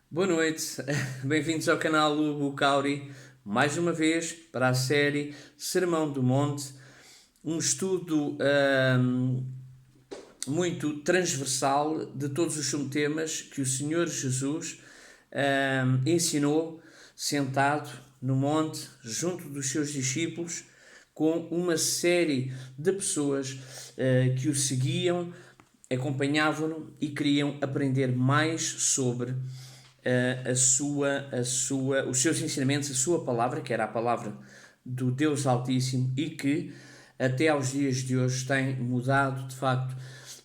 Boa noite, bem-vindos ao canal Hugo Cauri, mais uma vez para a série Sermão do Monte, um estudo muito transversal de todos os subtemas que o Senhor Jesus ensinou sentado no monte, junto dos seus discípulos, com uma série de pessoas que o seguiam, acompanhavam-no e queriam aprender mais sobre os seus ensinamentos, a sua palavra, que era a palavra do Deus Altíssimo e que até aos dias de hoje tem mudado de facto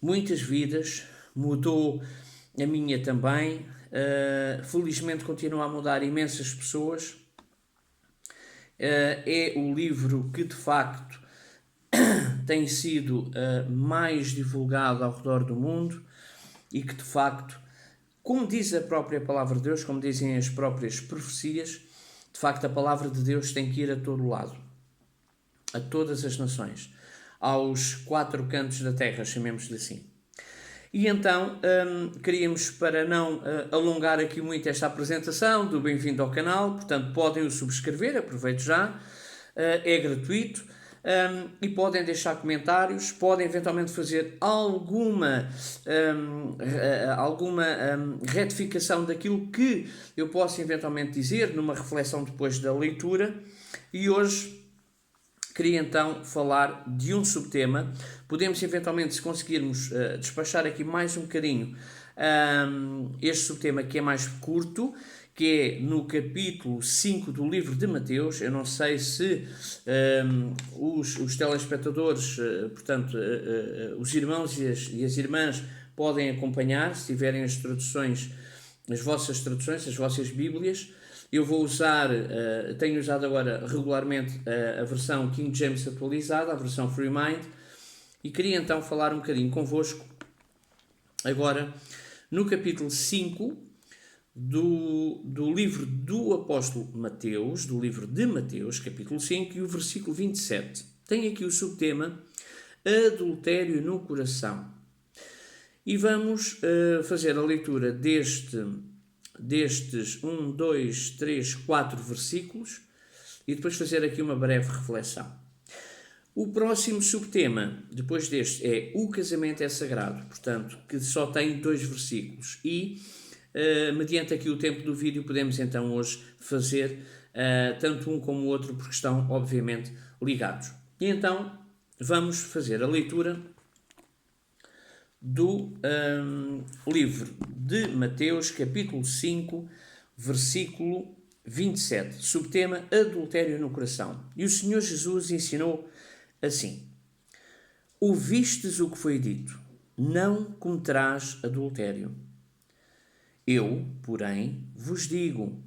muitas vidas, mudou a minha também, felizmente continua a mudar imensas pessoas. É o livro que de facto tem sido mais divulgado ao redor do mundo e que de facto, como diz a própria palavra de Deus, como dizem as próprias profecias, de facto a palavra de Deus tem que ir a todo lado, a todas as nações, aos quatro cantos da terra, chamemos-lhe assim. E então queríamos, para não alongar aqui muito esta apresentação do Bem-vindo ao canal, portanto podem o subscrever, aproveito já, é gratuito. E podem deixar comentários, podem eventualmente fazer alguma retificação daquilo que eu posso eventualmente dizer numa reflexão depois da leitura. E hoje queria então falar de um subtema. Podemos eventualmente, se conseguirmos despachar aqui mais um bocadinho este subtema, que é mais curto, que é no capítulo 5 do livro de Mateus. Eu não sei se os telespectadores, portanto, os irmãos e as irmãs podem acompanhar, se tiverem as traduções, as vossas traduções, as vossas Bíblias. Eu vou usar, tenho usado agora regularmente a versão King James atualizada, a versão Free Mind, e queria então falar um bocadinho convosco agora no capítulo 5 do livro do apóstolo Mateus, do livro de Mateus, capítulo 5, e o versículo 27. Tem aqui o subtema adultério no coração. E vamos fazer a leitura destes 1, 2, 3, 4 versículos e depois fazer aqui uma breve reflexão. O próximo subtema, depois deste, é o casamento é sagrado, portanto, que só tem 2 versículos e, mediante aqui o tempo do vídeo, podemos então hoje fazer tanto um como o outro, porque estão, obviamente, ligados. E então, vamos fazer a leitura do livro de Mateus, capítulo 5, versículo 27, subtema adultério no coração. E o Senhor Jesus ensinou assim: ouvistes o que foi dito, não cometerás adultério. Eu, porém, vos digo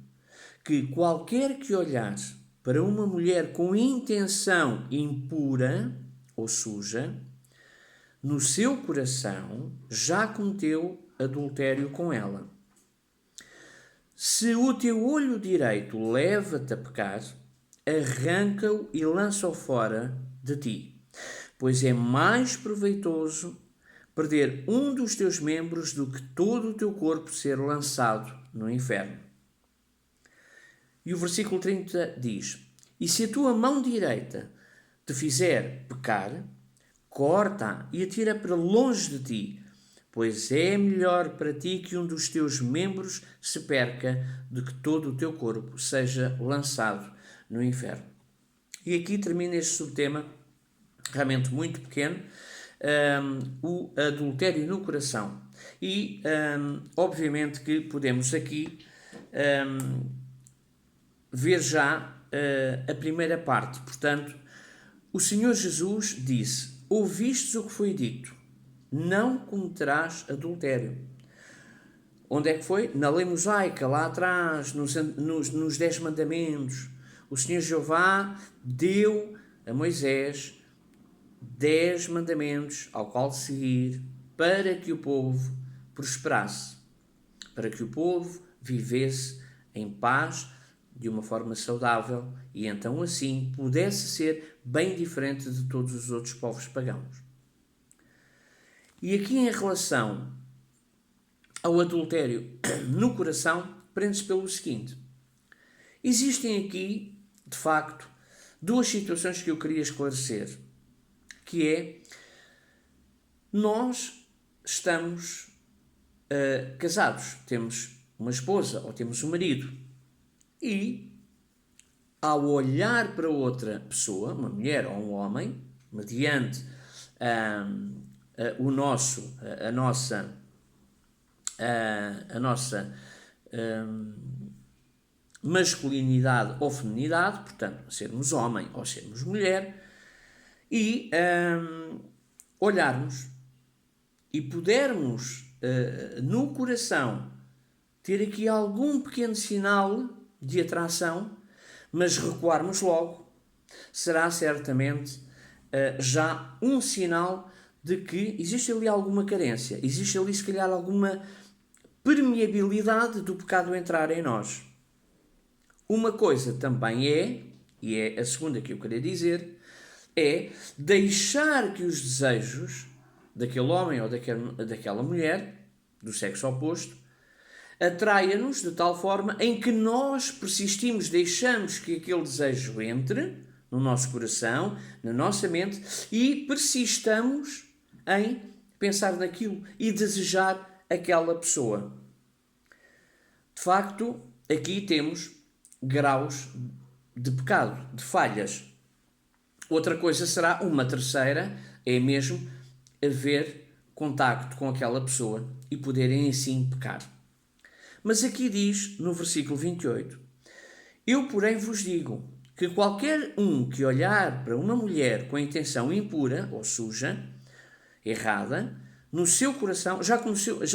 que qualquer que olhar para uma mulher com intenção impura ou suja, no seu coração já cometeu adultério com ela. Se o teu olho direito leva-te a pecar, arranca-o e lança-o fora de ti, pois é mais proveitoso perder um dos teus membros do que todo o teu corpo ser lançado no inferno. E o versículo 30 diz: e se a tua mão direita te fizer pecar, corta e atira para longe de ti, pois é melhor para ti que um dos teus membros se perca do que todo o teu corpo seja lançado no inferno. E aqui termina este subtema, realmente muito pequeno, o adultério no coração. E, obviamente, que podemos aqui ver já a primeira parte. Portanto, o Senhor Jesus disse: ouvistes o que foi dito, não cometerás adultério. Onde é que foi? Na lei mosaica, lá atrás, nos 10 mandamentos. O Senhor Jeová deu a Moisés 10 mandamentos ao qual seguir para que o povo prosperasse, para que o povo vivesse em paz, de uma forma saudável, e então assim pudesse ser bem diferente de todos os outros povos pagãos. E aqui, em relação ao adultério no coração, prende-se pelo seguinte. Existem aqui, de facto, duas situações que eu queria esclarecer, que é, nós estamos casados, temos uma esposa ou temos um marido, e ao olhar para outra pessoa, uma mulher ou um homem, mediante a nossa masculinidade ou feminidade, portanto, sermos homem ou sermos mulher, e olharmos e pudermos no coração ter aqui algum pequeno sinal de atração, mas recuarmos logo, será certamente já um sinal de que existe ali alguma carência, existe ali se calhar alguma permeabilidade do pecado entrar em nós. Uma coisa também é, e é a segunda que eu queria dizer, é deixar que os desejos daquele homem ou daquela mulher, do sexo oposto, atraia-nos de tal forma em que nós persistimos, deixamos que aquele desejo entre no nosso coração, na nossa mente, e persistamos em pensar naquilo e desejar aquela pessoa. De facto, aqui temos graus de pecado, de falhas. Outra coisa será, uma terceira, é mesmo haver contacto com aquela pessoa e poderem assim pecar. Mas aqui diz, no versículo 28, eu, porém, vos digo que qualquer um que olhar para uma mulher com a intenção impura ou suja, errada, no seu coração já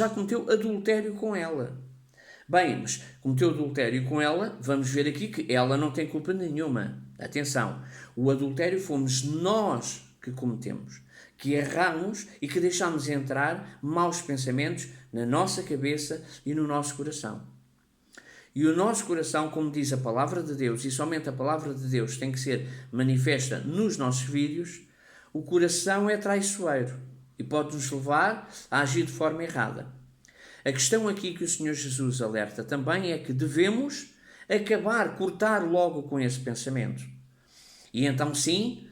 cometeu adultério com ela. Bem, mas cometeu adultério com ela, vamos ver aqui que ela não tem culpa nenhuma. Atenção, o adultério fomos nós que cometemos, que erramos e que deixamos entrar maus pensamentos na nossa cabeça e no nosso coração. E o nosso coração, como diz a palavra de Deus, e somente a palavra de Deus tem que ser manifesta nos nossos vídeos, o coração é traiçoeiro e pode nos levar a agir de forma errada. A questão aqui que o Senhor Jesus alerta também é que devemos cortar logo com esse pensamento. E então sim,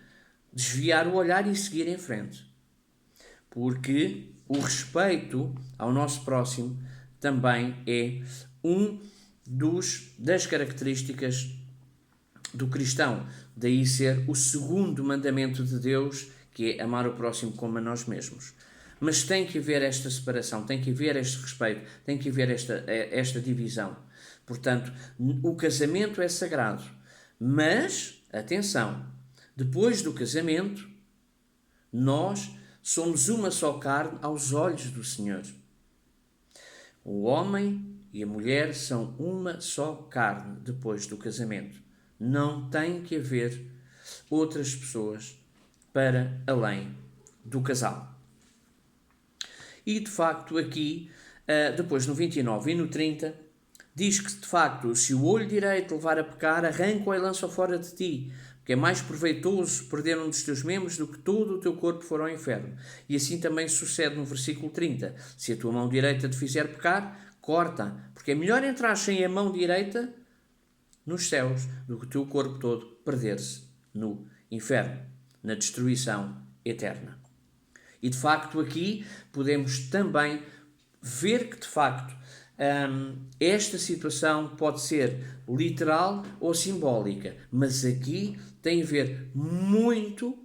desviar o olhar e seguir em frente. Porque o respeito ao nosso próximo também é das características do cristão. Daí ser o segundo mandamento de Deus, que é amar o próximo como a nós mesmos. Mas tem que haver esta separação, tem que haver este respeito, tem que haver esta divisão. Portanto, o casamento é sagrado. Mas, atenção, depois do casamento, nós somos uma só carne aos olhos do Senhor. O homem e a mulher são uma só carne depois do casamento. Não tem que haver outras pessoas para além do casal. E, de facto, aqui, depois no 29 e no 30, diz que, de facto, se o olho direito levar a pecar, arranca-o e lança-o fora de ti, porque é mais proveitoso perder um dos teus membros do que todo o teu corpo for ao inferno. E assim também sucede no versículo 30. Se a tua mão direita te fizer pecar, corta, porque é melhor entrar sem a mão direita nos céus do que o teu corpo todo perder-se no inferno, na destruição eterna. E, de facto, aqui podemos também ver que, de facto, esta situação pode ser literal ou simbólica, mas aqui tem a ver muito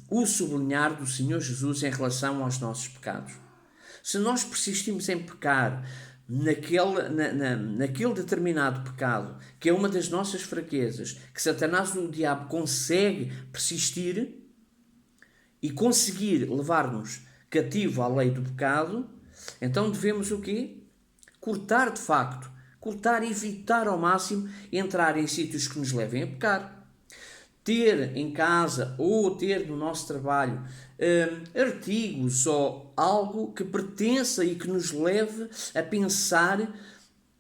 o sublinhar do Senhor Jesus em relação aos nossos pecados. Se nós persistimos em pecar naquele determinado pecado, que é uma das nossas fraquezas, que Satanás, o diabo, consegue persistir e conseguir levar-nos cativo à lei do pecado, então devemos o quê? Cortar de facto, evitar ao máximo entrar em sítios que nos levem a pecar. Ter em casa ou ter no nosso trabalho artigos ou algo que pertença e que nos leve a pensar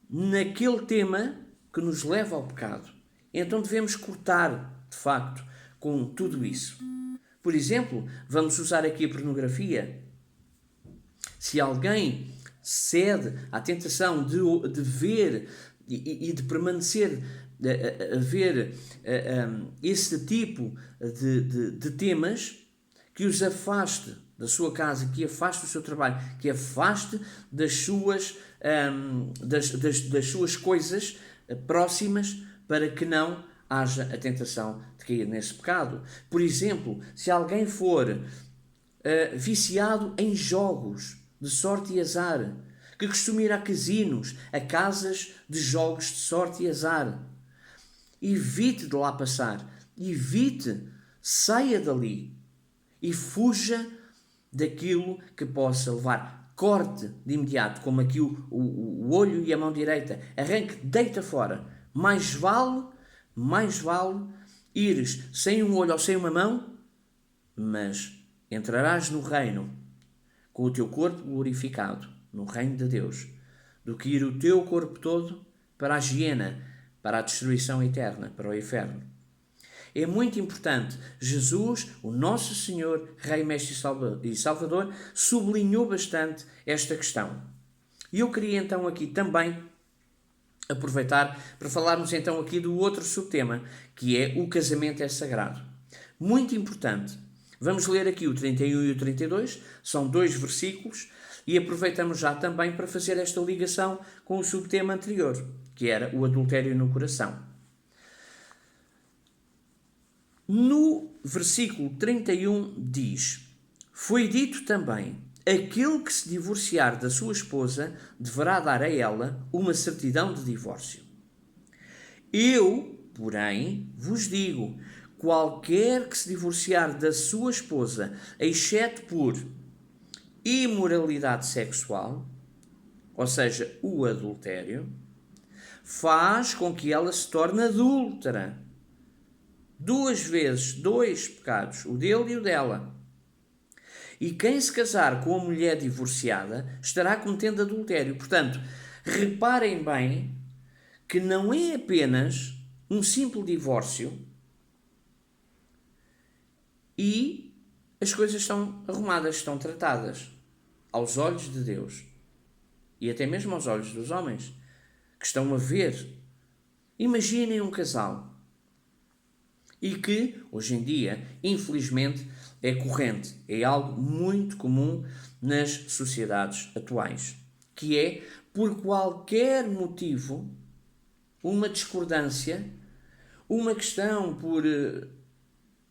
naquele tema que nos leva ao pecado. Então devemos cortar, de facto, com tudo isso. Por exemplo, vamos usar aqui a pornografia. Se alguém cede à tentação de ver e de permanecer a ver esse tipo de temas, que os afaste da sua casa, que afaste do seu trabalho, que afaste das suas coisas próximas, para que não haja a tentação de cair nesse pecado. Por exemplo, se alguém for viciado em jogos de sorte e azar, que costuma ir a casinos, a casas de jogos de sorte e azar, evite de lá passar, evite, saia dali e fuja daquilo que possa levar. Corte de imediato, como aqui o olho e a mão direita, arranque, deita fora. Mais vale ires sem um olho ou sem uma mão, mas entrarás no reino com o teu corpo glorificado, no reino de Deus, do que ir o teu corpo todo para a hiena, para a destruição eterna, para o inferno. É muito importante. Jesus, o nosso Senhor, Rei, Mestre e Salvador, sublinhou bastante esta questão. E eu queria então aqui também aproveitar para falarmos então aqui do outro subtema, que é o casamento é sagrado. Muito importante. Vamos ler aqui o 31 e o 32, são 2 versículos, e aproveitamos já também para fazer esta ligação com o subtema anterior, que era o adultério no coração. No versículo 31 diz: foi dito também, aquele que se divorciar da sua esposa deverá dar a ela uma certidão de divórcio. Eu, porém, vos digo, qualquer que se divorciar da sua esposa, exceto por imoralidade sexual, ou seja, o adultério, faz com que ela se torne adúltera. 2 vezes, 2 pecados, o dele e o dela. E quem se casar com a mulher divorciada estará cometendo adultério. Portanto, reparem bem que não é apenas um simples divórcio e as coisas estão arrumadas, estão tratadas aos olhos de Deus e até mesmo aos olhos dos homens que estão a ver. Imaginem um casal e que, hoje em dia, infelizmente, é corrente, é algo muito comum nas sociedades atuais, que é, por qualquer motivo, uma discordância, uma questão por,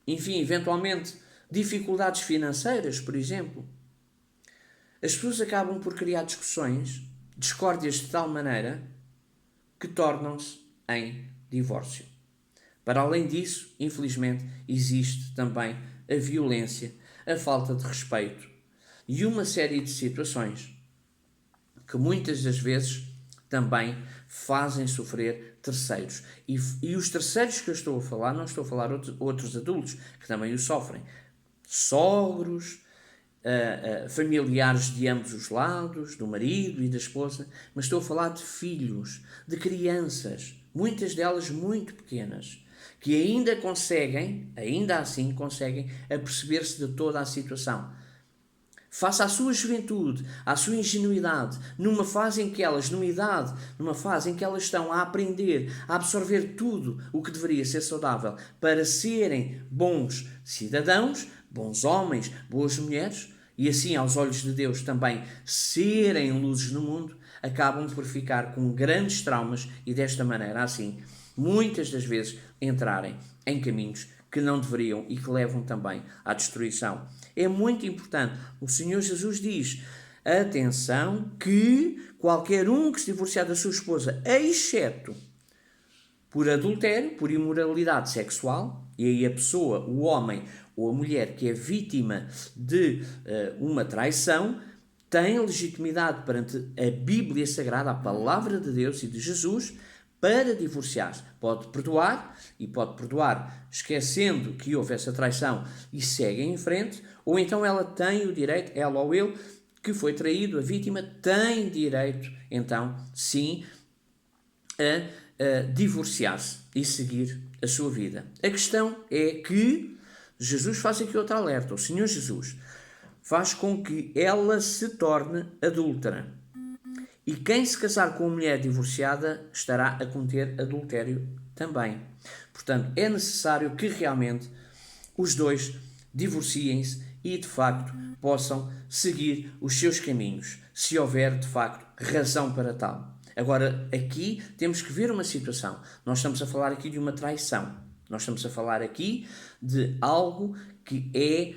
enfim, eventualmente, dificuldades financeiras, por exemplo, as pessoas acabam por criar discussões, discórdias de tal maneira que tornam-se em divórcio. Para além disso, infelizmente, existe também a violência, a falta de respeito e uma série de situações que muitas das vezes também fazem sofrer terceiros. E os terceiros que eu estou a falar, não estou a falar outros adultos que também o sofrem. Sogros, familiares de ambos os lados, do marido e da esposa, mas estou a falar de filhos, de crianças, muitas delas muito pequenas, que ainda assim conseguem aperceber-se de toda a situação. Face à sua juventude, à sua ingenuidade, numa fase em que elas estão a aprender, a absorver tudo o que deveria ser saudável para serem bons cidadãos, bons homens, boas mulheres, e assim aos olhos de Deus também serem luzes no mundo, acabam por ficar com grandes traumas e desta maneira assim, muitas das vezes, entrarem em caminhos que não deveriam e que levam também à destruição. É muito importante. O Senhor Jesus diz, atenção, que qualquer um que se divorciar da sua esposa, exceto por adultério, por imoralidade sexual, e aí a pessoa, o homem ou a mulher que é vítima de uma traição, tem legitimidade perante a Bíblia Sagrada, a Palavra de Deus e de Jesus, para divorciar-se. Pode perdoar, e pode perdoar esquecendo que houve essa traição e segue em frente, ou então ela tem o direito, ela ou ele, que foi traído, a vítima, tem direito, então, sim, a divorciar-se e seguir a sua vida. A questão é que Jesus faz aqui outro alerta. O Senhor Jesus faz com que ela se torne adúltera. E quem se casar com uma mulher divorciada estará a cometer adultério também. Portanto, é necessário que realmente os dois divorciem-se e, de facto, possam seguir os seus caminhos, se houver, de facto, razão para tal. Agora, aqui temos que ver uma situação. Nós estamos a falar aqui de uma traição. Nós estamos a falar aqui de algo que é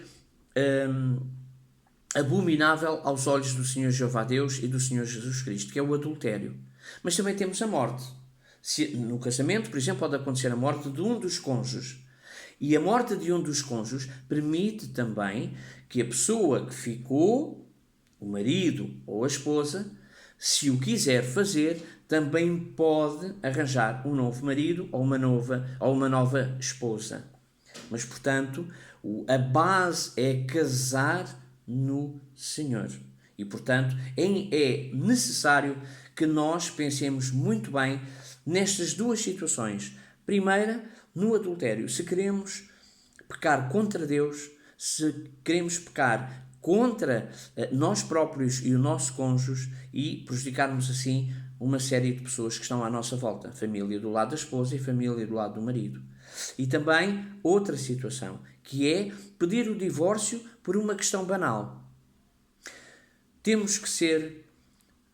abominável aos olhos do Senhor Jeová Deus e do Senhor Jesus Cristo, que é o adultério. Mas também temos a morte. No casamento, por exemplo, pode acontecer a morte de um dos cônjuges. E a morte de um dos cônjuges permite também que a pessoa que ficou, o marido ou a esposa, se o quiser fazer, também pode arranjar um novo marido ou uma nova esposa. Mas, portanto, a base é casar no Senhor. E, portanto, é necessário que nós pensemos muito bem nestas duas situações. Primeira, no adultério. Se queremos pecar contra Deus, se queremos pecar contra nós próprios e o nosso cônjuge e prejudicarmos assim uma série de pessoas que estão à nossa volta. Família do lado da esposa e família do lado do marido. E também outra situação, que é pedir o divórcio por uma questão banal. Temos que ser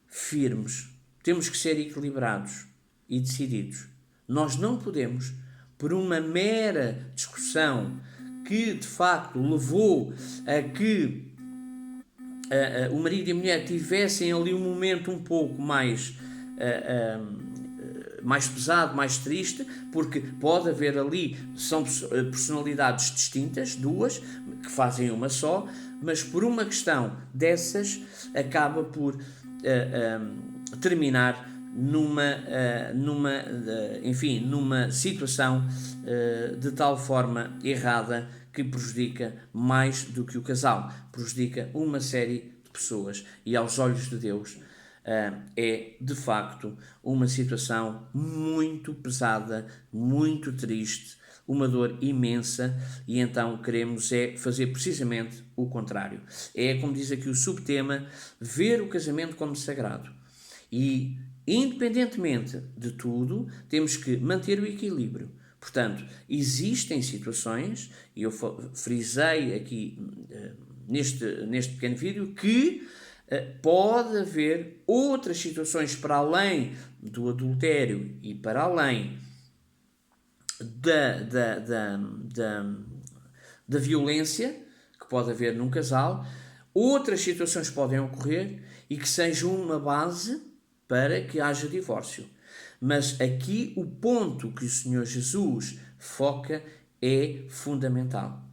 firmes, temos que ser equilibrados e decididos. Nós não podemos, por uma mera discussão que de facto levou a que o marido e a mulher tivessem ali um momento um pouco mais pesado, mais triste, porque pode haver ali, são personalidades distintas, duas, que fazem uma só, mas por uma questão dessas acaba por terminar numa situação de tal forma errada que prejudica mais do que o casal, prejudica uma série de pessoas e aos olhos de Deus é de facto uma situação muito pesada, muito triste, uma dor imensa, e então queremos fazer precisamente o contrário. É, como diz aqui o subtema, ver o casamento como sagrado. E, independentemente de tudo, temos que manter o equilíbrio. Portanto, existem situações, e eu frisei aqui neste pequeno vídeo, que pode haver outras situações para além do adultério e para além da violência que pode haver num casal, outras situações podem ocorrer e que sejam uma base para que haja divórcio. Mas aqui o ponto que o Senhor Jesus foca é fundamental.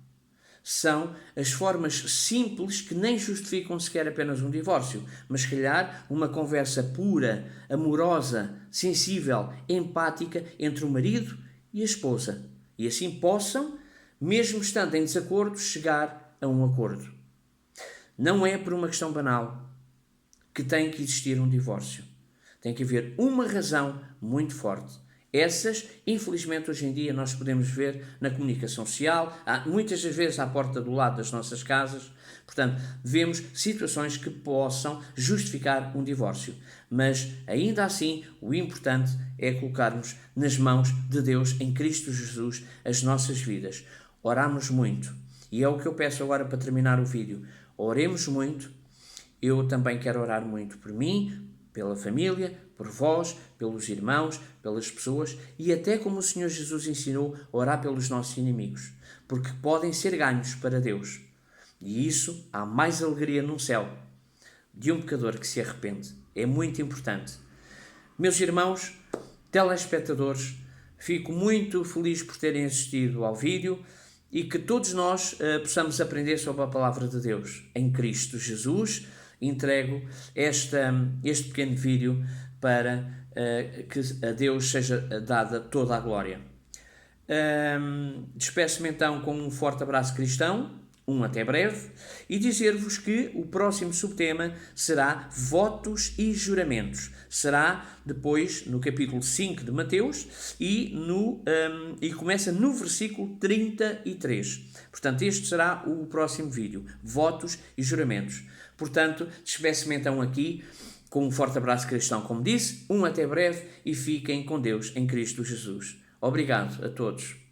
São as formas simples que nem justificam sequer apenas um divórcio, mas se calhar uma conversa pura, amorosa, sensível, empática entre o marido e a esposa. E assim possam, mesmo estando em desacordo, chegar a um acordo. Não é por uma questão banal que tem que existir um divórcio. Tem que haver uma razão muito forte. Essas, infelizmente, hoje em dia nós podemos ver na comunicação social, muitas das vezes à porta do lado das nossas casas. Portanto, vemos situações que possam justificar um divórcio. Mas, ainda assim, o importante é colocarmos nas mãos de Deus, em Cristo Jesus, as nossas vidas. Oramos muito. E é o que eu peço agora para terminar o vídeo. Oremos muito. Eu também quero orar muito por mim, pela família, por vós, pelos irmãos, pelas pessoas e até, como o Senhor Jesus ensinou, orar pelos nossos inimigos, porque podem ser ganhos para Deus. E isso, há mais alegria no céu de um pecador que se arrepende. É muito importante. Meus irmãos, telespectadores, fico muito feliz por terem assistido ao vídeo e que todos nós possamos aprender sobre a palavra de Deus em Cristo Jesus. Entrego este pequeno vídeo para que a Deus seja dada toda a glória. Despeço-me então com um forte abraço cristão, até breve, e dizer-vos que o próximo subtema será votos e juramentos. Será depois no capítulo 5 de Mateus e começa no versículo 33. Portanto, este será o próximo vídeo, votos e juramentos. Portanto, despeço-me então aqui Com um forte abraço cristão, como disse, até breve e fiquem com Deus em Cristo Jesus. Obrigado a todos.